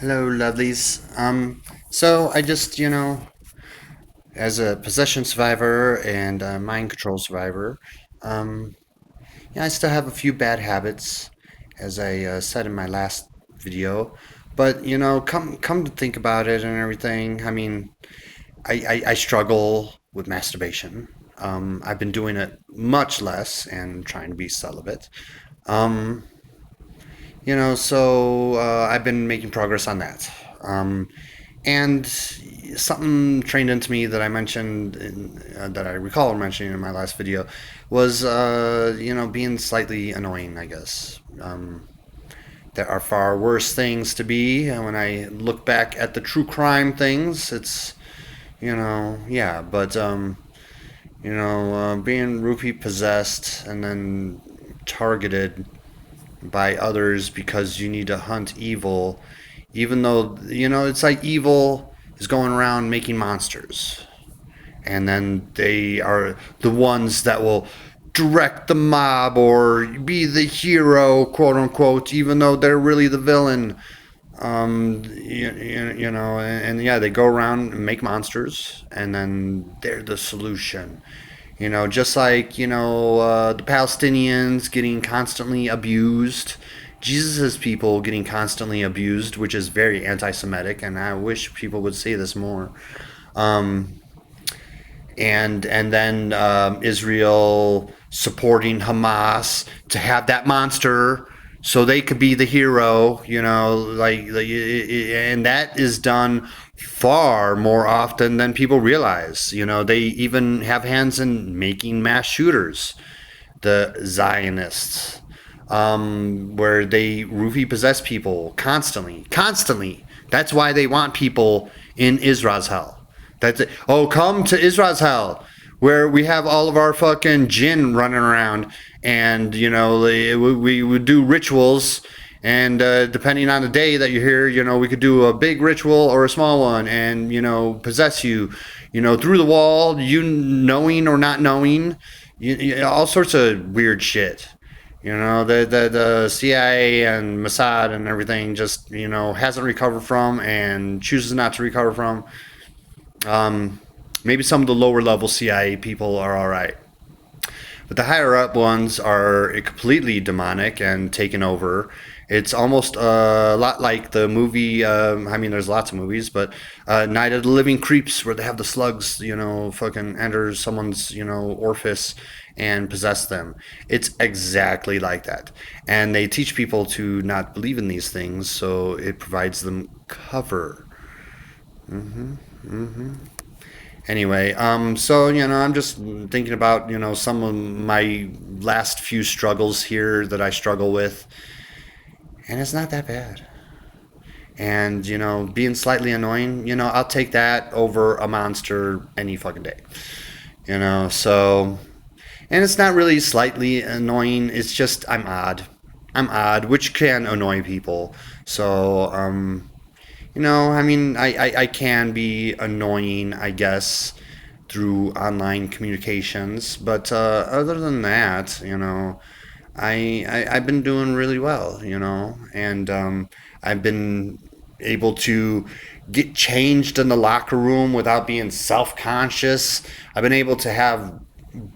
Hello, lovelies. So I just, as a possession survivor and a mind control survivor, um, yeah, I still have a few bad habits, as I said in my last video. But come to think about it and everything, I mean, I struggle with masturbation. I've been doing it much less and trying to be celibate. Um, so I've been making progress on that. And something trained into me that I mentioned, that I recall mentioning in my last video, was, being slightly annoying, I guess. There are far worse things to be. And when I look back at the true crime things, it's, yeah, but, being rupee possessed and then targeted by others because you need to hunt evil, even though, it's like evil is going around making monsters. And then they are the ones that will direct the mob or be the hero, quote unquote, even though they're really the villain. And yeah, they go around and make monsters, and then they're the solution. Just like, the Palestinians getting constantly abused, Jesus' people getting constantly abused, which is very anti Semitic, and I wish people would say this more. Um, and then Israel supporting Hamas to have that monster so they could be the hero, and that is done far more often than people realize. They even have hands in making mass shooters, the Zionists, where they roofie possess people constantly. That's why they want people in Israel's hell. That's it. Oh, come to Israel's hell, where we have all of our fucking jinn running around, and we would do rituals, and depending on the day that you're here, we could do a big ritual or a small one, and possess you, through the wall, you knowing or not knowing, all sorts of weird shit. The CIA and Mossad and everything just hasn't recovered from and chooses not to recover from. Maybe some of the lower level CIA people are all right, but the higher up ones are completely demonic and taken over. It's almost a lot like the movie. I mean, there's lots of movies, but Night of the Living Creeps, where they have the slugs, fucking enter someone's, orifice and possess them. It's exactly like that. And they teach people to not believe in these things, so it provides them cover. Anyway, so I'm just thinking about some of my last few struggles here that I struggle with, and it's not that bad. And being slightly annoying, I'll take that over a monster any fucking day. So, and it's not really slightly annoying. It's just I'm odd. I'm odd, which can annoy people. So, I mean, I can be annoying, I guess, through online communications, but other than that, I've been doing really well, and I've been able to get changed in the locker room without being self conscious. I've been able to have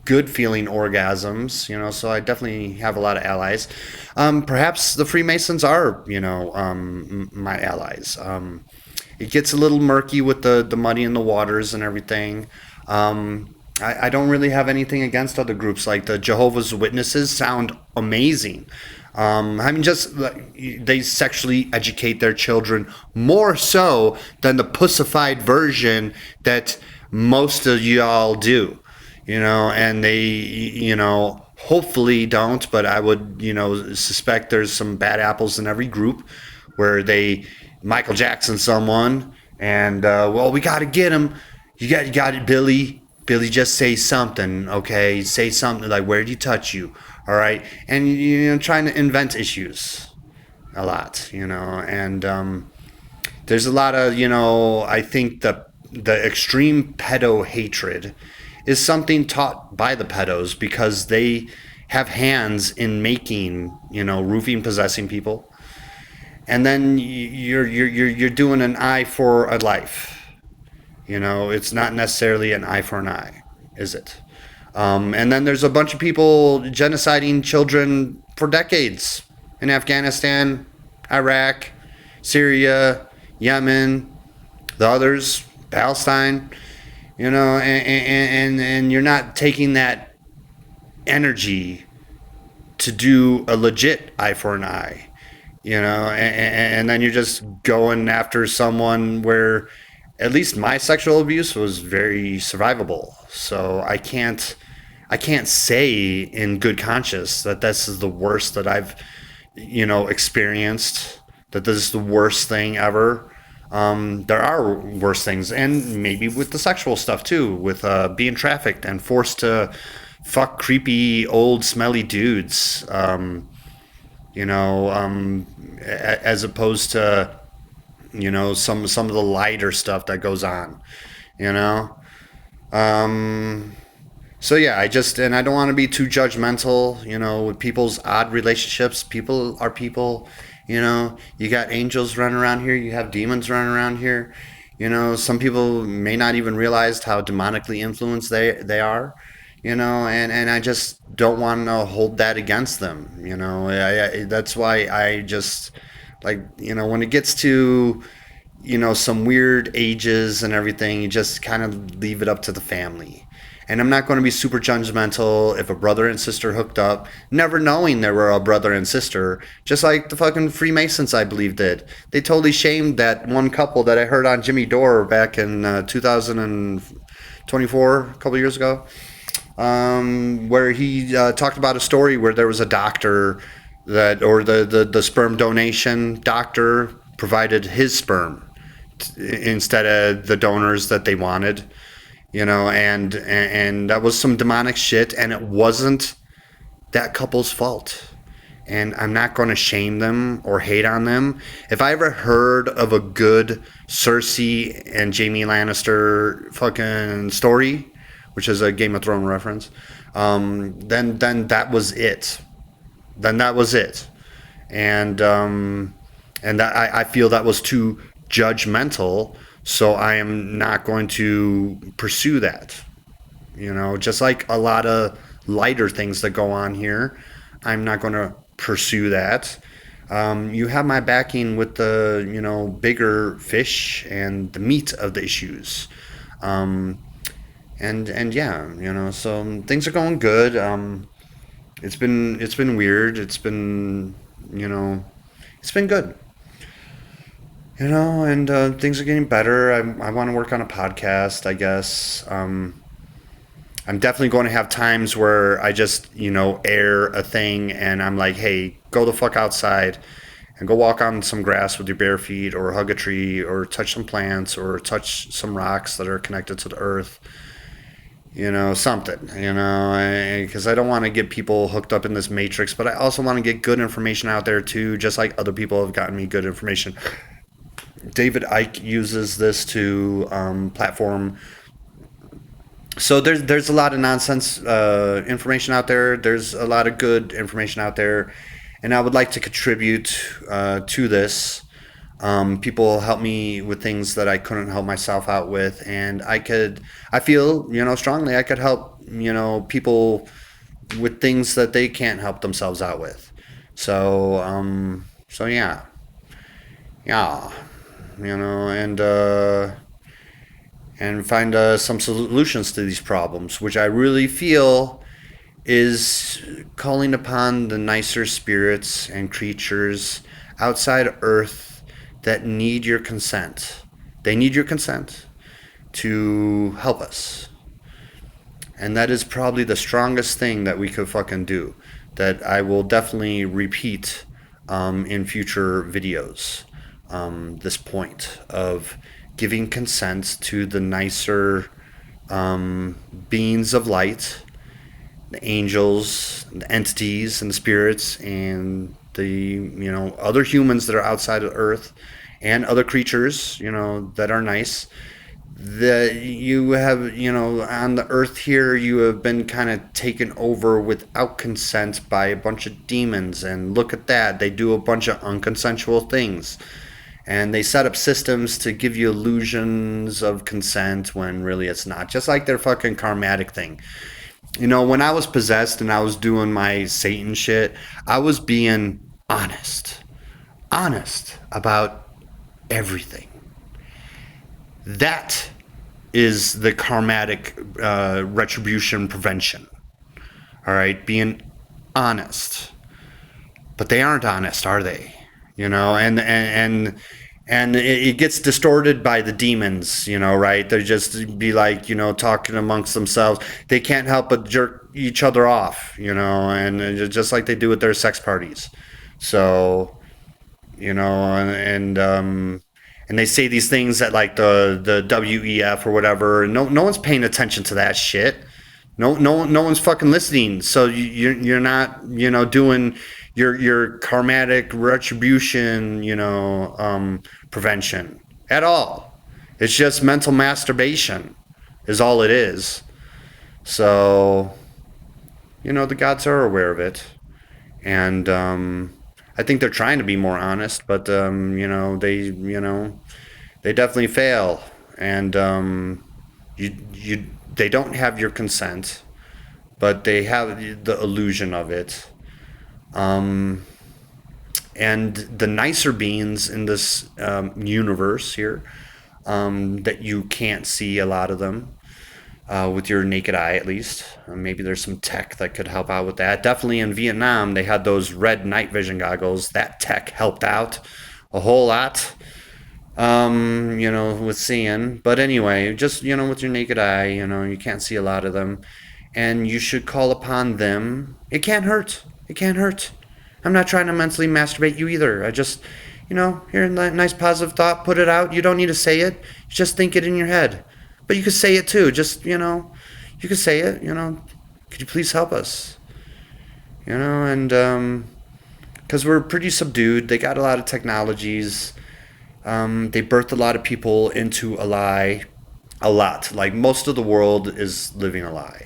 good feeling orgasms, so I definitely have a lot of allies. Perhaps the Freemasons are, my allies. It gets a little murky with the muddy in the waters and everything. I don't really have anything against other groups, like the Jehovah's Witnesses sound amazing. I mean, just they sexually educate their children more so than the pussified version that most of y'all do, and they, hopefully don't, but I would, suspect there's some bad apples in every group where they Michael Jackson someone, and well, we got to get him. You got it, Billy. Billy, just say something, okay? Say something like, "Where did he touch you?" All right, and trying to invent issues a lot, and there's a lot of, I think the extreme pedo hatred is something taught by the pedos because they have hands in making, roofing, possessing people. and then you're doing an eye for a life. It's not necessarily an eye for an eye, is it? And then there's a bunch of people genociding children for decades in Afghanistan, Iraq, Syria, Yemen, the others, Palestine. And you're not taking that energy to do a legit eye for an eye. And then you're just going after someone where at least my sexual abuse was very survivable. So I can't say in good conscience that this is the worst that I've experienced, that this is the worst thing ever. There are worse things, and maybe with the sexual stuff too, with being trafficked and forced to fuck creepy old smelly dudes. As opposed to some of the lighter stuff that goes on. You know. Um, so yeah, I don't want to be too judgmental. With people's odd relationships. People are people. You got angels running around here. You have demons running around here. Some people may not even realize how demonically influenced they are. And I just don't want to hold that against them. That's why I just like when it gets to some weird ages and everything, you just kind of leave it up to the family. And I'm not going to be super judgmental if a brother and sister hooked up, never knowing they were a brother and sister, just like the fucking Freemasons, I believe, did. They totally shamed that one couple that I heard on Jimmy Dore back in 2024, a couple years ago, where he talked about a story where there was a doctor or the sperm donation doctor provided his sperm instead of the donors that they wanted, and that was some demonic shit, and it wasn't that couple's fault. And I'm not going to shame them or hate on them. If I ever heard of a good Cersei and Jaime Lannister fucking story, which is a Game of Thrones reference, then that was it. Then that was it. And that I feel that was too judgmental, so I am not going to pursue that. Just like a lot of lighter things that go on here, I'm not going to pursue that. You have my backing with the bigger fish and the meat of the issues. And yeah, so things are going good. It's been weird. It's been good. And things are getting better. I want to work on a podcast, I guess. I'm definitely going to have times where I just, air a thing and I'm like, hey, go the fuck outside and go walk on some grass with your bare feet, or hug a tree, or touch some plants, or touch some rocks that are connected to the earth. Something, because I don't want to get people hooked up in this matrix, but I also want to get good information out there too, just like other people have gotten me good information. David Icke uses this to platform. So there's a lot of nonsense information out there. There's a lot of good information out there, and I would like to contribute to this. People help me with things that I couldn't help myself out with, and I feel strongly I could help people with things that they can't help themselves out with. So yeah, and find some solutions to these problems, which I really feel is calling upon the nicer spirits and creatures outside Earth that need your consent. They need your consent to help us. And that is probably the strongest thing that we could fucking do, that I will definitely repeat in future videos. This point of giving consent to the nicer beings of light, the angels, the entities, and the spirits, and the other humans that are outside of Earth, and other creatures that are nice, You have, on the earth here, you have been kind of taken over without consent by a bunch of demons, and look at that, they do a bunch of unconsensual things, and they set up systems to give you illusions of consent when really it's not, just like their fucking karmatic thing. When I was possessed and I was doing my Satan shit, I was being honest about everything. That is the karmatic retribution prevention. All right, being honest, but they aren't honest, are they? And it gets distorted by the demons. Right? They just be like, talking amongst themselves. They can't help but jerk each other off. And just like they do at their sex parties. So, and they say these things at like the WEF or whatever. No one's paying attention to that shit. No one's fucking listening. So you're not doing your karmatic retribution prevention at all. It's just mental masturbation is all it is. So the gods are aware of it, and I think they're trying to be more honest, but they definitely fail, and they don't have your consent, but they have the illusion of it. And the nicer beings in this universe here, that you can't see a lot of them with your naked eye, at least. Maybe there's some tech that could help out with that. Definitely in Vietnam, they had those red night vision goggles. That tech helped out a whole lot, with seeing. But anyway, just, with your naked eye, you can't see a lot of them. And you should call upon them. It can't hurt. It can't hurt. I'm not trying to mentally masturbate you either. I just, hear a nice positive thought, put it out. You don't need to say it. Just think it in your head. But you could say it too. Just, you could say it, could you please help us? And because we're pretty subdued. They got a lot of technologies. They birthed a lot of people into a lie. A lot. Like most of the world is living a lie.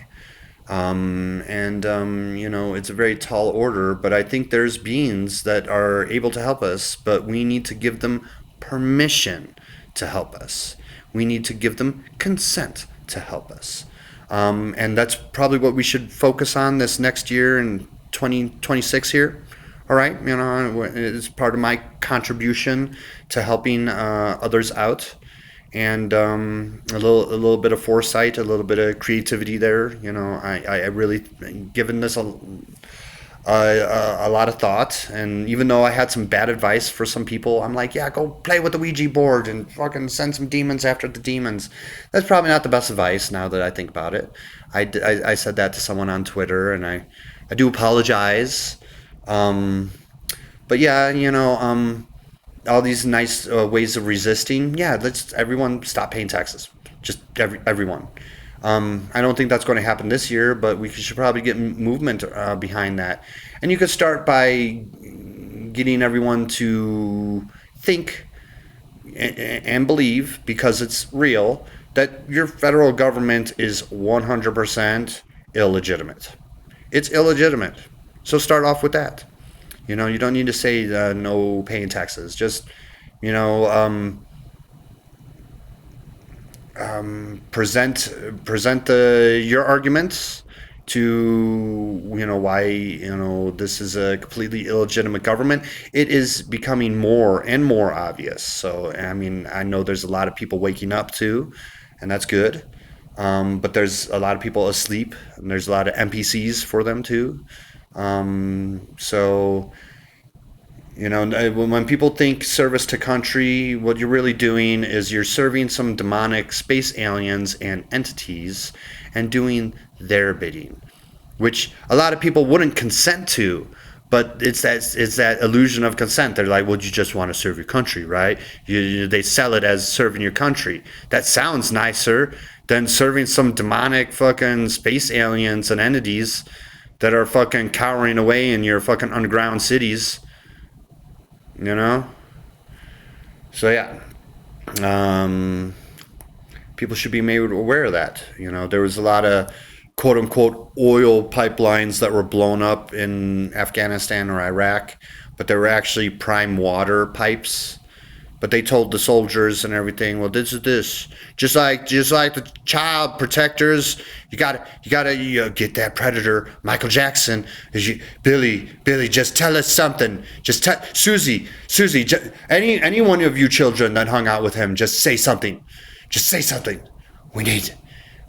It's a very tall order, but I think there's beings that are able to help us, but we need to give them permission to help us. We need to give them consent to help us. And that's probably what we should focus on this next year in 2026 here. All right, it's part of my contribution to helping others out, and a little bit of foresight, a little bit of creativity there. I really given this a lot of thought, and even though I had some bad advice for some people, I'm like, yeah, go play with the Ouija board and fucking send some demons after the demons. That's probably not the best advice now that I think about it. I said that to someone on Twitter, and I do apologize. But yeah, all these nice ways of resisting. Yeah, let's everyone stop paying taxes. Just everyone. I don't think that's going to happen this year, but we should probably get movement behind that. And you could start by getting everyone to think and believe, because it's real, that your federal government is 100% illegitimate. It's illegitimate. So start off with that. You don't need to say no paying taxes. Just, present your arguments to why this is a completely illegitimate government. It is becoming more and more obvious. So I mean, I know there's a lot of people waking up too, and that's good. But there's a lot of people asleep, and there's a lot of NPCs for them too. So when people think service to country, what you're really doing is you're serving some demonic space aliens and entities and doing their bidding, which a lot of people wouldn't consent to. But it's that illusion of consent. They're like, well, you just want to serve your country, right? They sell it as serving your country. That sounds nicer than serving some demonic fucking space aliens and entities that are fucking cowering away in your fucking underground cities. So yeah, people should be made aware of that. There was a lot of quote unquote oil pipelines that were blown up in Afghanistan or Iraq, but they were actually prime water pipes. But they told the soldiers and everything, well, this is this, just like the child protectors. You gotta get that predator, Michael Jackson. Billy, just tell us something. Just tell Susie, any one of you children that hung out with him, just say something. Just say something. We need,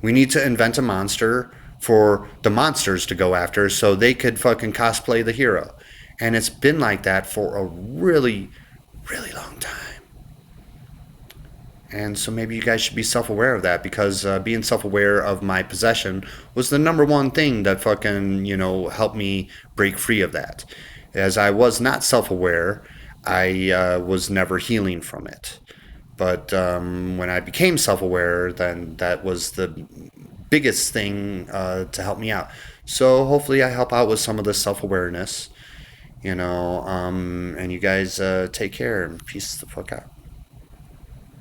we need to invent a monster for the monsters to go after, so they could fucking cosplay the hero. And it's been like that for a really, really long time. And so maybe you guys should be self-aware of that, because being self-aware of my possession was the number one thing that fucking, helped me break free of that. As I was not self-aware, I was never healing from it. But when I became self-aware, then that was the biggest thing to help me out. So hopefully I help out with some of the self-awareness, and you guys take care and peace the fuck out.